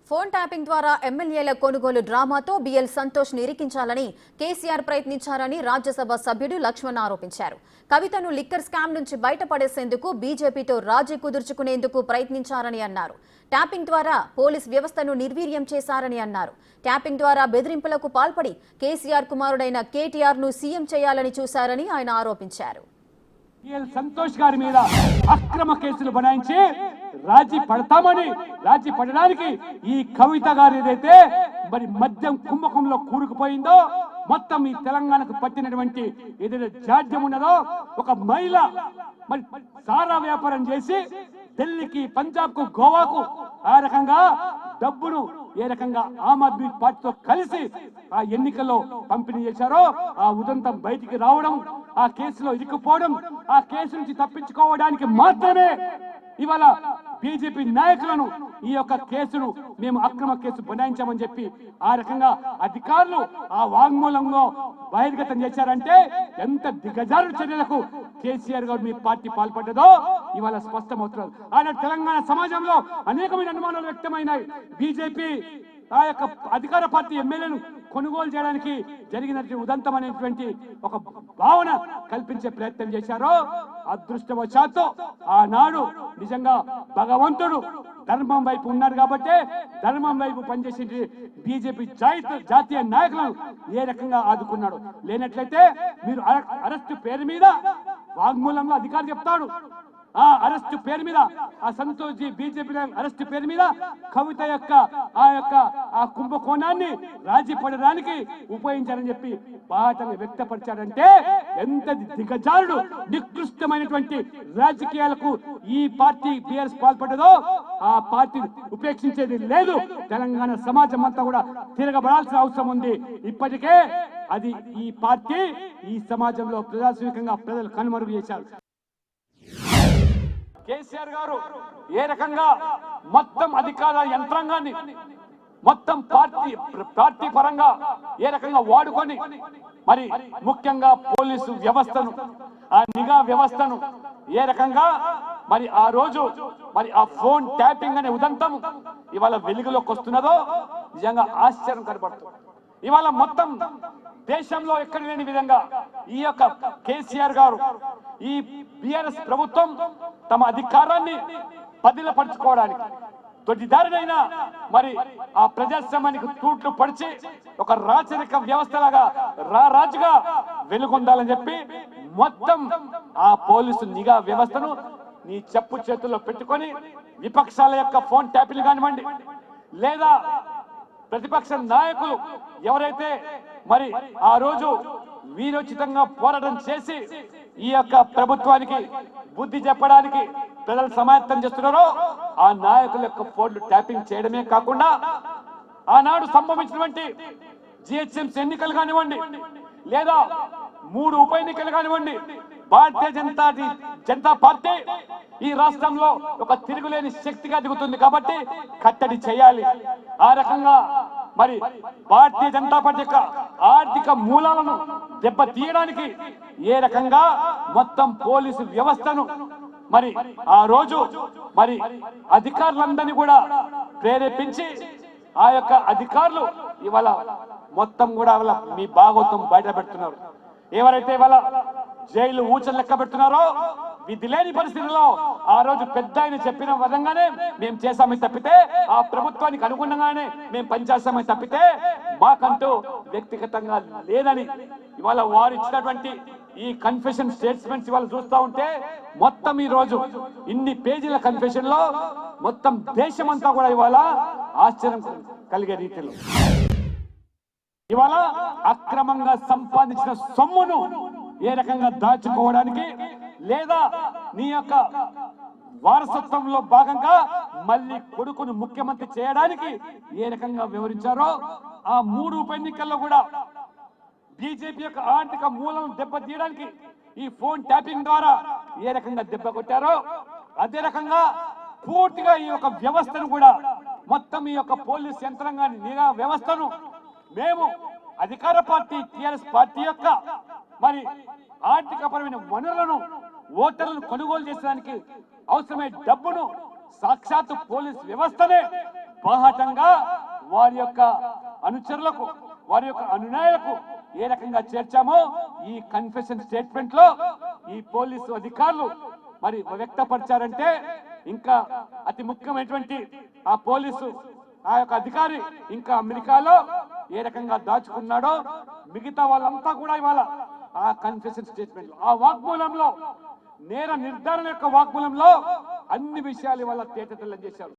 Phone tapping ద్వారా ఎమ్మెల్యేల కొనుగోలు డ్రామాతో బిఎల్ సంతోష్ నిరికించాలని కేసీఆర్ ప్రయత్నించారని రాజ్యసభ సభ్యుడు లక్ష్మణ్ ఆరోపించారు. కవితను లిక్కర్ స్కామ్ నుంచి బయటపడేసేందుకు బీజేపీతో రాజీ కుదుర్చుకునేందుకు ప్రయత్నించారని అన్నారు. ట్యాపింగ్ ద్వారా పోలీస్ వ్యవస్థను నిర్వీర్యం చేశారని అన్నారు. ట్యాపింగ్ ద్వారా బెదిరింపులకు పాల్పడి కేసీఆర్ కుమారుడైన కేటీఆర్ ను సీఎం చేయాలని చూశారని ఆయన ఆరోపించారు. సంతోష్ గారి మీద అక్రమ కేసులు బనాయించి రాజీ పడడానికి ఈ కవిత గారు ఏదైతే మరి మద్యం కుంభకంలో కూరుకుపోయిందో, మొత్తం ఈ తెలంగాణకు పట్టినటువంటి ఏదైతే జాడ్యం ఉన్నదో, ఒక మహిళ మరి సారా వ్యాపారం చేసి ఢిల్లీకి, పంజాబ్ కు, గోవాకు ఆ రకంగా డబ్బును ఏ రకంగా ఆమ్ ఆద్మీ పార్టీతో కలిసి ఆ ఎన్నికల్లో పంపిణీ చేశారో, ఆ ఉదంతం బయటికి రావడం, ఆ కేసులో ఇరుక్కుపోవడం, ఆ కేసు నుంచి తప్పించుకోవడానికి మాత్రమే ఇవాళ బీజేపీ నాయకులను ఈ యొక్క కేసును మేము అక్రమ కేసు బనాయించామని చెప్పి ఆ రకంగా అధికారులు ఆ వాంగ్మూలంలో బహిర్గతం చేశారంటే ఎంత దిగజారు చర్యలకు కేసీఆర్ గారు మీ పార్టీ పాల్పడ్డదో ఇవాళ స్పష్టమవుతున్నారు. ఆయన తెలంగాణ సమాజంలో అనేకమైన అనుమానాలు వ్యక్తమైనాయి. బీజేపీ ఆ యొక్క అధికార పార్టీ ఎమ్మెల్యేను కొనుగోలు చేయడానికి జరిగినటువంటి ఉదంతం అనేటువంటి ఒక భావన కల్పించే ప్రయత్నం చేశారో, అదృష్టవశాత్తు ఆనాడు నిజంగా భగవంతుడు ధర్మం వైపు ఉన్నారు కాబట్టి ధర్మం వైపు పనిచేసే బీజేపీ జాతీయ నాయకులను ఏ రకంగా ఆదుకున్నాడు. లేనట్లయితే మీరు అరెస్టు పేరు మీద వాగ్మూలంలో అధికారి చెప్తాడు, ఆ అరెస్టు పేరు మీద ఆ సంతోష్ జీ బీజేపీ అరెస్టు పేరు మీద కవిత యొక్క ఆ కుంభకోణాన్ని రాజీ పడడానికి ఉపయోగించారని చెప్పి బాటంగా వ్యక్తపరిచాడంటే ఎంత దిగజారుడు నికృష్టమైనటువంటి రాజకీయాలకు ఈ పార్టీ బీఆర్ఎస్ పాల్పడ్డదో ఆ పార్టీ ఉపేక్షించేది లేదు. తెలంగాణ సమాజం అంతా కూడా తిరగబడాల్సిన అవసరం ఉంది. ఇప్పటికే అది ఈ పార్టీ ఈ సమాజంలో ప్రజాస్వామికంగా ప్రజలు కనుమరుగు చేశారు. కేసీఆర్ గారు ఏ రకంగా మొత్తం అధికార యంత్రాంగాన్ని మొత్తం పార్టీ పరంగా ఏ రకంగా వాడుకొని మరి ముఖ్యంగా పోలీసు వ్యవస్థను, ఆ నిఘా వ్యవస్థను ఏ రకంగా మరి ఆ రోజు మరి ఆ ఫోన్ ట్యాపింగ్ అనే ఉదంతం ఇవాళ వెలుగులోకి వస్తున్నదో నిజంగా ఆశ్చర్యం కనబడుతుంది. ఇవాళ మొత్తం దేశంలో ఎక్కడ లేని విధంగా ఈ యొక్క కేసీఆర్ గారు, ఈ బీఆర్ఎస్ ప్రభుత్వం తమ అధికారాన్ని బదిలపరుచుకోవడానికి తొలిదారినైనా మరి ఆ ప్రజాస్వామ్యానికి తూట్లు పడిచి ఒక రాచరిక వ్యవస్థలాగా రాజుగా వెలుగొందాలని చెప్పి మొత్తం ఆ పోలీసు నిఘా వ్యవస్థను నీ చెప్పు చేతుల్లో పెట్టుకొని విపక్షాల యొక్క ఫోన్ ట్యాపింగ్ కానివ్వండి, లేదా ప్రతిపక్ష నాయకులు ఎవరైతే మరి ఆ రోజు వీరోచితంగా పోరాటం చేసి ఈ యొక్క ప్రభుత్వానికి బుద్ధి చెప్పడానికి ప్రజలు సమాయత్తం చేస్తున్నారో ఆ నాయకుల యొక్క ఫోన్లు ట్యాపింగ్ చేయడమే కాకుండా ఆనాడు సంభవించినటువంటి జిహెచ్ఎంసీ ఎన్నికలు కానివ్వండి, లేదా 3 ఉప ఎన్నికలు కానివ్వండి, భారతీయ జనతా పార్టీ ఈ రాష్ట్రంలో ఒక తిరుగులేని శక్తిగా దిగుతుంది కాబట్టి కట్టడి చేయాలి. ఆ రకంగా మరి భారతీయ జనతా పార్టీ యొక్క ఆర్థిక మూలాలను దెబ్బతీయడానికి ఏ రకంగా మొత్తం పోలీసు వ్యవస్థను మరి ఆ రోజు మరి అధికారులందరినీ కూడా ప్రేరేపించి ఆ యొక్క అధికారులు ఇవాళ మొత్తం కూడా మీ భాగవతం బయట పెడుతున్నారు. ఎవరైతే ఇవాళ జైలు ఊచలు లెక్క పెడుతున్నారో విధి లేని పరిస్థితుల్లో ఆ రోజు పెద్ద ఆయన చెప్పిన విధంగానే మేము చేశామని తప్పితే, ఆ ప్రభుత్వానికి అనుగుణంగానే మేము పనిచేస్తామని తప్పితే మాకంటూ వ్యక్తిగతంగా లేదని ఇవాళ వారు ఇచ్చినటువంటి ఈ కన్ఫెషన్ స్టేట్మెంట్స్ ఇవాళ చూస్తూ ఉంటే మొత్తం ఈ రోజు ఇన్ని పేజీల కన్ఫెషన్ లో మొత్తం దేశమంతా కూడా ఇవాళ ఆశ్చర్యం కలిగే రీతిలో ఇవాళ అక్రమంగా సంపాదించిన సొమ్మును ఏ రకంగా దాచుకోవడానికి, లేదా నీ యొక్క వారసత్వంలో భాగంగా మళ్ళీ కొడుకును ముఖ్యమంత్రి చేయడానికి ఏ రకంగా వివరించారో ఆ 3 ఉప ఎన్నికల్లో కూడా బీజేపీ యొక్క ఆర్థిక మూలం దెబ్బతీయడానికి ఈ ఫోన్ ట్యాపింగ్ ద్వారా ఏ రకంగా దెబ్బ కొట్టారో అదే రకంగా పూర్తిగా ఈ యొక్క వ్యవస్థను కూడా మొత్తం ఈ యొక్క పోలీస్ యంత్రాంగాన్ని, నిఘా వ్యవస్థను మేము అధికార పార్టీ టిఆర్ఎస్ పార్టీ యొక్క మరి ఆర్థికపరమైన వనరులను, ఓటర్లను కొనుగోలు చేసడానికి అవసరమైన డబ్బును సాక్షాత్తు పోలీస్ వ్యవస్థనే బాహాటంగా వారి యొక్క అనుచరులకు వారి యొక్క అనునాయులకు ఏ రకంగా చేర్చామో ఈ కన్ఫెషన్ స్టేట్మెంట్ లో ఈ పోలీసు అధికారులు మరి వ్యక్తపరిచారంటే ఇంకా అతి ముఖ్యమైనటువంటి ఆ పోలీసు ఆ యొక్క అధికారి ఇంకా అమెరికాలో ఏ రకంగా దాచుకున్నాడో మిగతా వాళ్ళంతా కూడా ఇవాళ ఆ కన్ఫెషన్ స్టేట్మెంట్ ఆ వాగ్మూలంలో నేర నిర్ధారణ యొక్క వాగ్మూలంలో అన్ని విషయాలు ఇవాళ తేటతెల్లం చేశారు.